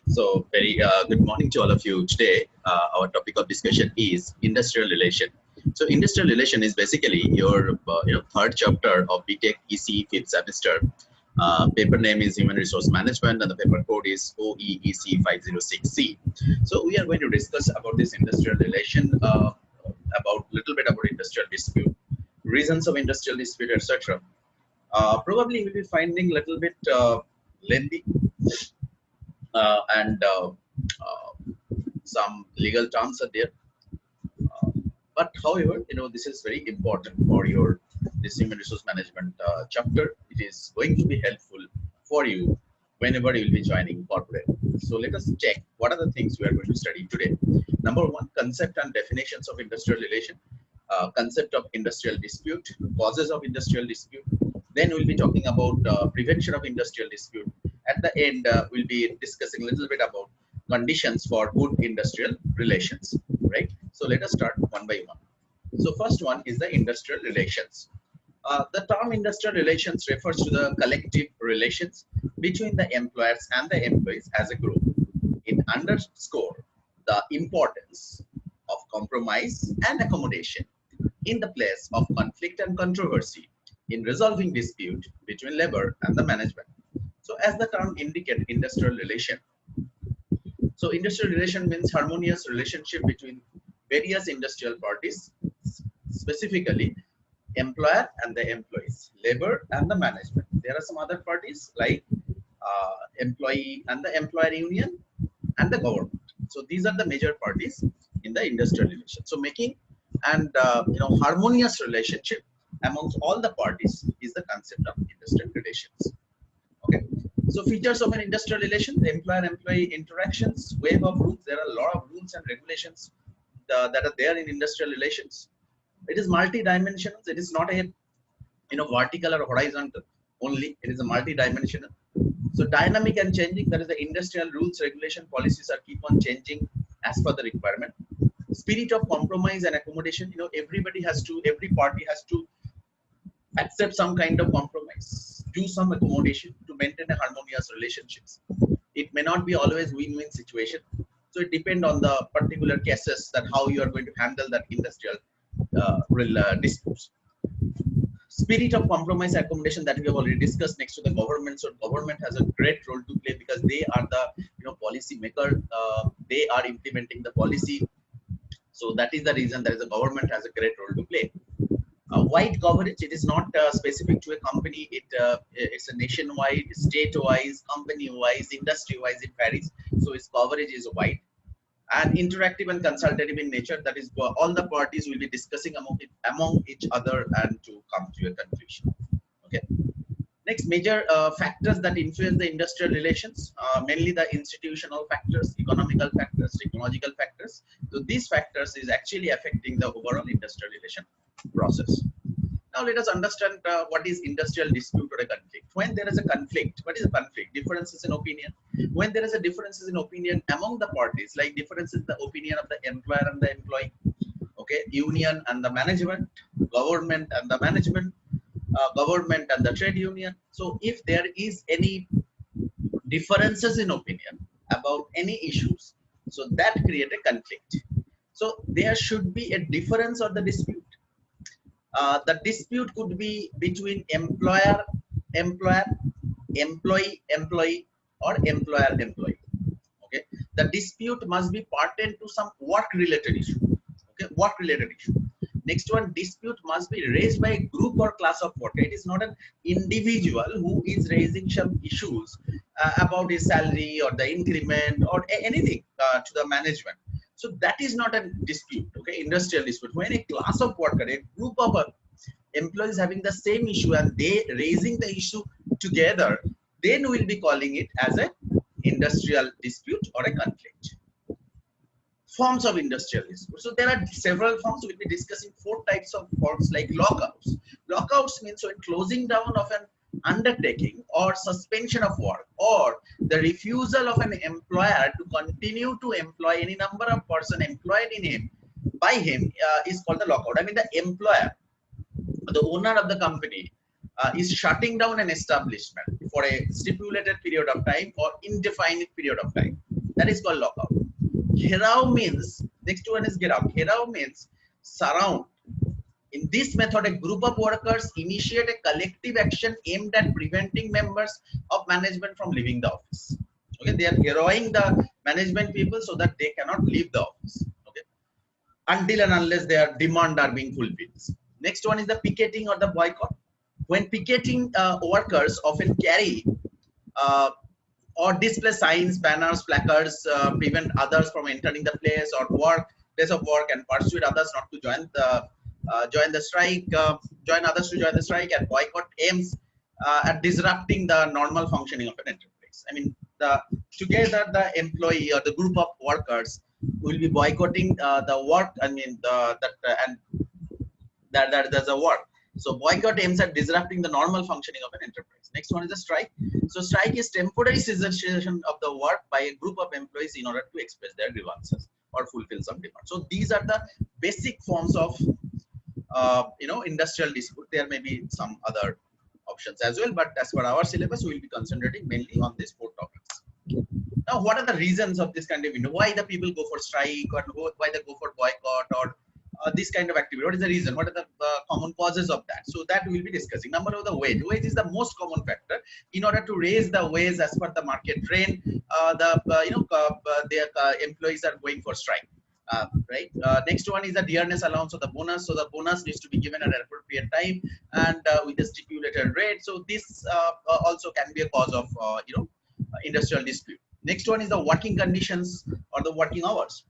So, very good morning to all of you. Today, our topic of discussion is industrial relation. So, industrial relation is basically your third chapter of BTech ECE fifth semester. Paper name is Human Resource Management, and the paper code is OEEC 506C. So, we are going to discuss about this industrial relation, about little bit about industrial dispute, reasons of industrial dispute, etc. Probably we'll be finding a little bit lengthy and some legal terms are there. But however, this is very important for your this human resource management chapter. It is going to be helpful for you whenever you will be joining corporate. So let us check what are the things we are going to study today. Number one, concept and definitions of industrial relation, concept of industrial dispute, causes of industrial dispute. Then we'll be talking about prevention of industrial dispute. At the end, we'll be discussing a little bit about conditions for good industrial relations, right? So let us start one by one. So first one is the industrial relations. The term industrial relations refers to the collective relations between the employers and the employees as a group. It underscores the importance of compromise and accommodation in the place of conflict and controversy in resolving dispute between labor and the management. So as the term indicates, industrial relation. So industrial relation means harmonious relationship between various industrial parties, specifically employer and the employees, labor and the management. There are some other parties like employee and the employer union and the government. So these are the major parties in the industrial relation. So making and harmonious relationship amongst all the parties is the concept of industrial relations. Okay. So features of an industrial relation: the employer-employee interactions, wave of rules. There are a lot of rules and regulations that are there in industrial relations. It is multi-dimensional. It is not a vertical or horizontal only. It is a multi-dimensional. So dynamic and changing. That is the industrial rules, regulation, policies are keep on changing as per the requirement. Spirit of compromise and accommodation. Everybody has to. Every party has to accept some kind of compromise, do some accommodation to maintain a harmonious relationships. It may not be always win-win situation. So it depends on the particular cases that how you are going to handle that industrial disputes. Spirit of compromise accommodation that we have already discussed next to the government. So government has a great role to play because they are the policy maker. They are implementing the policy. So that is the reason that the government has a great role to play. Wide coverage, it is not specific to a company, it's a nationwide, state-wise, company-wise, industry-wise, it varies. So its coverage is wide. And interactive and consultative in nature, that is all the parties will be discussing among each other and to come to a conclusion. Okay. Next, major factors that influence the industrial relations, mainly the institutional factors, economical factors, technological factors. So these factors is actually affecting the overall industrial relation process. Now let us understand what is industrial dispute or a conflict. When there is a conflict, what is a conflict? Differences in opinion. When there is a differences in opinion among the parties, like differences in the opinion of the employer and the employee, okay, union and the management, government and the management, government and the trade union. So if there is any differences in opinion about any issues, so that create a conflict. So there should be a difference or the dispute. The dispute could be between employer, employee, or employer-employee. Okay, the dispute must be pertain to some work-related issue. Okay, work-related issue. Next one, dispute must be raised by a group or class of worker. It is not an individual who is raising some issues about his salary or the increment or anything to the management. So that is not a dispute, okay, industrial dispute. When a class of worker, a group of employees having the same issue and they raising the issue together, then we'll be calling it as a industrial dispute or a conflict. Forms of industrial dispute. So there are several forms. We'll be discussing 4 types of forms like lockouts. Lockouts means when closing down of an undertaking or suspension of work or the refusal of an employer to continue to employ any number of person employed in him by him is called the lockout. I mean the employer, the owner of the company is shutting down an establishment for a stipulated period of time or indefinite period of time. That is called lockout. Gherao means, next one is gherao. Gherao means surround. In this method, a group of workers initiate a collective action aimed at preventing members of management from leaving the office. Okay, they are heroing the management people so that they cannot leave the office. Okay, until and unless their demand are being fulfilled. Next one is the picketing or the boycott. When picketing, workers often carry uh, or display signs, banners, placards, prevent others from entering the place of work, and persuade others not to join the strike, join others to join the strike, and boycott aims at disrupting the normal functioning of an enterprise. I mean, together the employee or the group of workers will be boycotting the work. I mean, and there's a work. So boycott aims at disrupting the normal functioning of an enterprise. Next one is the strike. So strike is temporary cessation of the work by a group of employees in order to express their grievances or fulfill some demand. So these are the basic forms of industrial dispute. There may be some other options as well, but as per our syllabus, we will be concentrating mainly on these four topics. Now, what are the reasons of this kind of why the people go for strike, or why they go for boycott, or this kind of activity? What is the reason? What are the common causes of that? So that we will be discussing. Number one, the wage. Wage is the most common factor. In order to raise the wage as per the market trend, their employees are going for strike. Right. Next one is the dearness allowance of the bonus. So the bonus needs to be given at an appropriate time and with a stipulated rate. So this also can be a cause of industrial dispute. Next one is the working conditions or the working hours.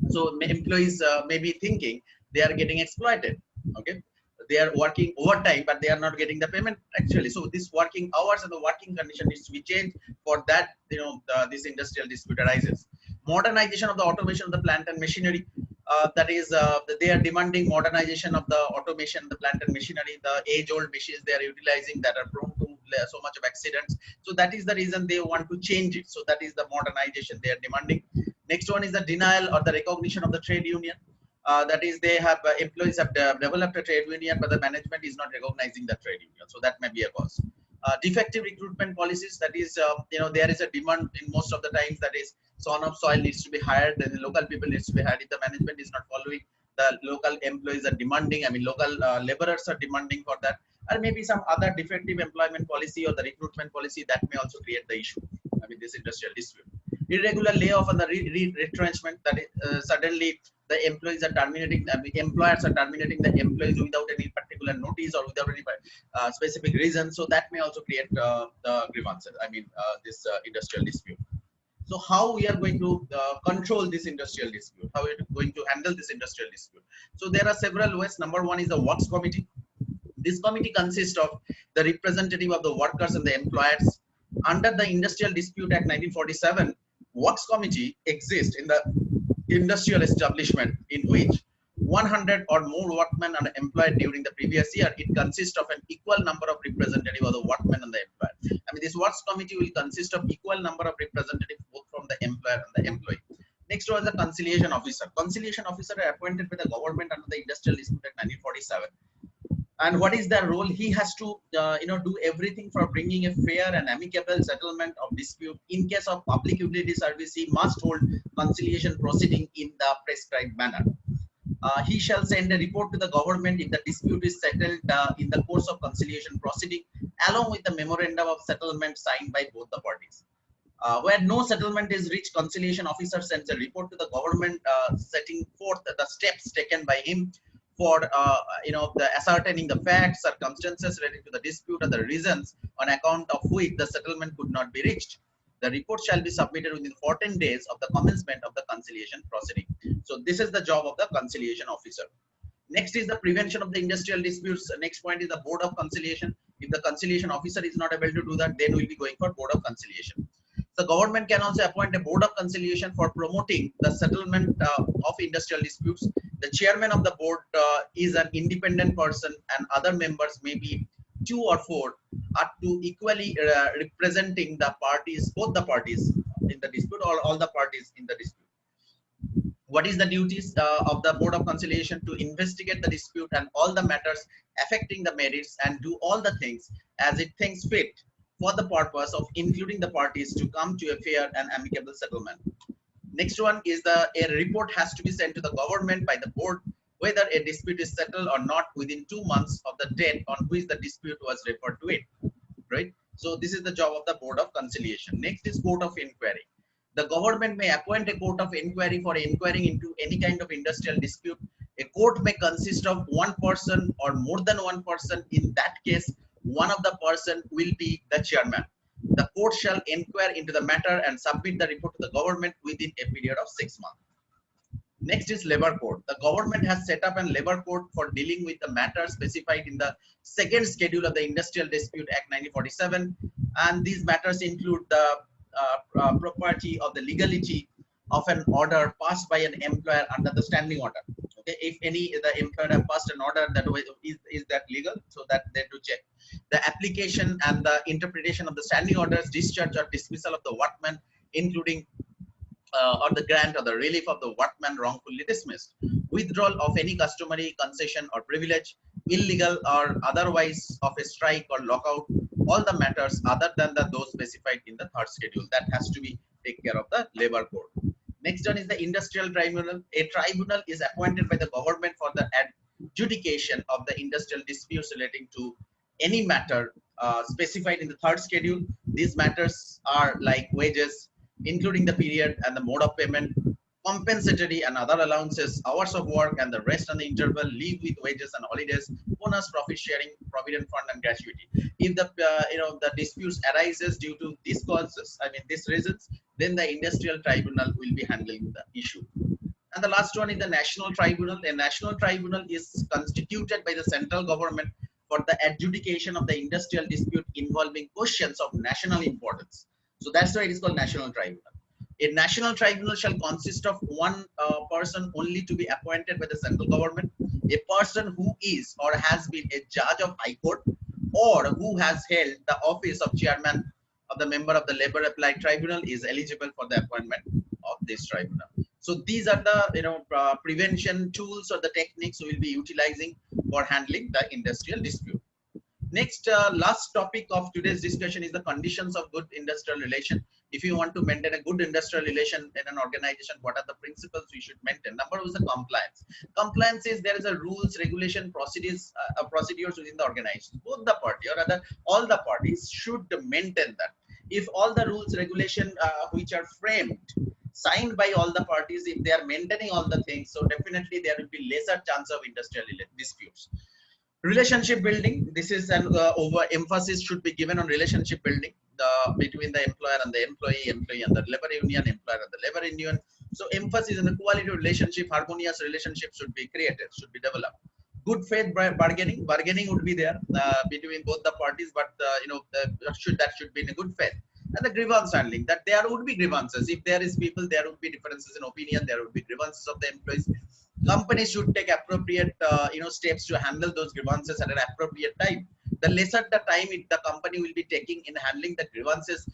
So employees may be thinking they are getting exploited. Okay, they are working overtime, but they are not getting the payment actually. So this working hours and the working condition needs to be changed. For that, this industrial dispute arises. Modernization of the automation of the plant and machinery. That is, they are demanding modernization of the automation, the plant and machinery, the age-old machines they are utilizing that are prone to so much of accidents. So that is the reason they want to change it. So that is the modernization they are demanding. Next one is the denial or the recognition of the trade union. That is, they have employees have developed a trade union, but the management is not recognizing the trade union. So that may be a cause. Defective recruitment policies. That is, there is a demand in most of the times that is son of soil needs to be hired, and the local people needs to be hired. If the management is not following, the local employees are demanding. I mean, local laborers are demanding for that, or maybe some other defective employment policy or the recruitment policy that may also create the issue. I mean, this industrial dispute. Irregular layoff and the retrenchment. That is, suddenly the employees are terminating. Employers are terminating the employees without any particular notice or without any specific reason. So that may also create the grievances. I mean, this industrial dispute. So how we are going to control this industrial dispute? How we are going to handle this industrial dispute? So there are several ways. Number one is the works committee. This committee consists of the representative of the workers and the employers. Under the Industrial Dispute Act 1947, works committee exists in the industrial establishment in which 100 or more workmen are employed during the previous year. It consists of an equal number of representatives of the workmen and the employer. I mean, this works committee will consist of equal number of representatives both from the employer and the employee. Next was the conciliation officer. Conciliation officer are appointed by the government under the Industrial Dispute Act 1947. And what is their role? He has to do everything for bringing a fair and amicable settlement of dispute. In case of public utility service, he must hold conciliation proceeding in the prescribed manner. He shall send a report to the government if the dispute is settled in the course of conciliation proceeding, along with the memorandum of settlement signed by both the parties. Where no settlement is reached, conciliation officer sends a report to the government setting forth the steps taken by him for the ascertaining the facts, circumstances related to the dispute, and the reasons on account of which the settlement could not be reached. The report shall be submitted within 14 days of the commencement of the conciliation proceeding. So this is the job of the conciliation officer. Next is the prevention of the industrial disputes. Next point is the board of conciliation. If the conciliation officer is not able to do that, then we'll be going for board of conciliation. The government can also appoint a board of conciliation for promoting the settlement of industrial disputes. The chairman of the board is an independent person, and other members may be 2 or 4, are to equally representing the parties, both the parties in the dispute, or all the parties in the dispute. What is the duties of the board of conciliation? To investigate the dispute and all the matters affecting the merits, and do all the things as it thinks fit for the purpose of including the parties to come to a fair and amicable settlement. Next one is a report has to be sent to the government by the board whether a dispute is settled or not within 2 months of the date on which the dispute was referred to it, right? So this is the job of the board of conciliation. Next is court of inquiry. The government may appoint a court of inquiry for inquiring into any kind of industrial dispute. A court may consist of one person or more than one person. In that case, one of the person will be the chairman. The court shall inquire into the matter and submit the report to the government within a period of 6 months. Next is labor court. The government has set up a labor court for dealing with the matter specified in the second schedule of the Industrial Dispute Act 1947, and these matters include the property of the legality of an order passed by an employer under the standing order. Okay, if the employer have passed an order that is that legal, so that they do check the application and the interpretation of the standing orders, discharge or dismissal of the workman, including or the grant or the relief of the workman wrongfully dismissed, withdrawal of any customary concession or privilege, illegal or otherwise of a strike or lockout, all the matters other than those specified in the third schedule, that has to be take care of the labor court. Next one is the industrial tribunal. A tribunal is appointed by the government for the adjudication of the industrial disputes relating to any matter specified in the third schedule. These matters are like wages, including the period and the mode of payment, compensatory and other allowances, hours of work and the rest on the interval, leave with wages and holidays, bonus, profit sharing, provident fund and gratuity. If the the disputes arises due to these causes, these reasons, then the industrial tribunal will be handling the issue. And the last one is the national tribunal. A national tribunal is constituted by the central government for the adjudication of the industrial dispute involving questions of national importance. So that's why it is called national tribunal. A national tribunal shall consist of one person only, to be appointed by the central government. A person who is or has been a judge of high court or who has held the office of chairman of the member of the labor applied tribunal is eligible for the appointment of this tribunal. So these are the prevention tools or the techniques we will be utilizing for handling the industrial dispute. Next, last topic of today's discussion is the conditions of good industrial relation. If you want to maintain a good industrial relation in an organization, what are the principles we should maintain? Number one is the compliance. Compliance is there is a rules, regulation, procedures within the organization. Both the party or rather all the parties should maintain that. If all the rules, regulation which are framed, signed by all the parties, if they are maintaining all the things, so definitely there will be lesser chance of industrial disputes. Relationship building, this is an over emphasis should be given on relationship building between the employer and the employee and the labor union, employer and the labor union. So emphasis on the quality of relationship, harmonious relationship should be created, should be developed. Good faith bargaining would be there between both the parties, but that should be in a good faith. And the grievance handling, that there would be grievances. If there is people, there would be differences in opinion, there would be grievances of the employees. Companies should take appropriate steps to handle those grievances at an appropriate time. The lesser the time the company will be taking in handling the grievances,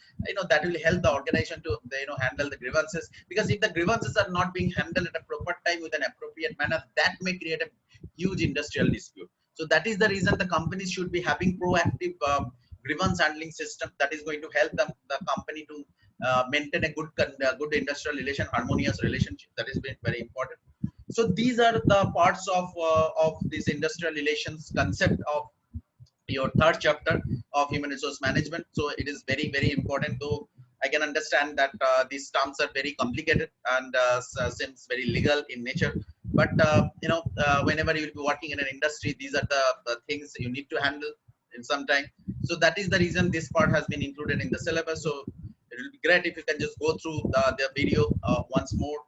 that will help the organization to handle the grievances. Because if the grievances are not being handled at a proper time with an appropriate manner, that may create a huge industrial dispute. So that is the reason the companies should be having proactive grievance handling system that is going to help the company to maintain a good industrial relation, harmonious relationship. That is very important. So these are the parts of this industrial relations concept of your third chapter of human resource management. So it is very, very important, though I can understand that these terms are very complicated and seems very legal in nature. But whenever you will be working in an industry, these are the things you need to handle in some time. So that is the reason this part has been included in the syllabus. So it will be great if you can just go through the video once more.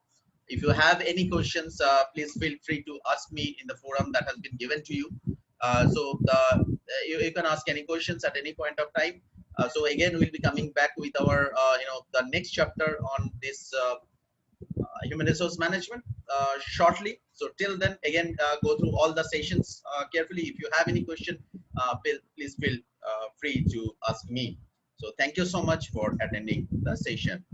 If you have any questions, please feel free to ask me in the forum that has been given to you. You can ask any questions at any point of time. So again, we'll be coming back with our the next chapter on this human resource management shortly. So till then, again, go through all the sessions carefully. If you have any question, please feel free to ask me. So thank you so much for attending the session.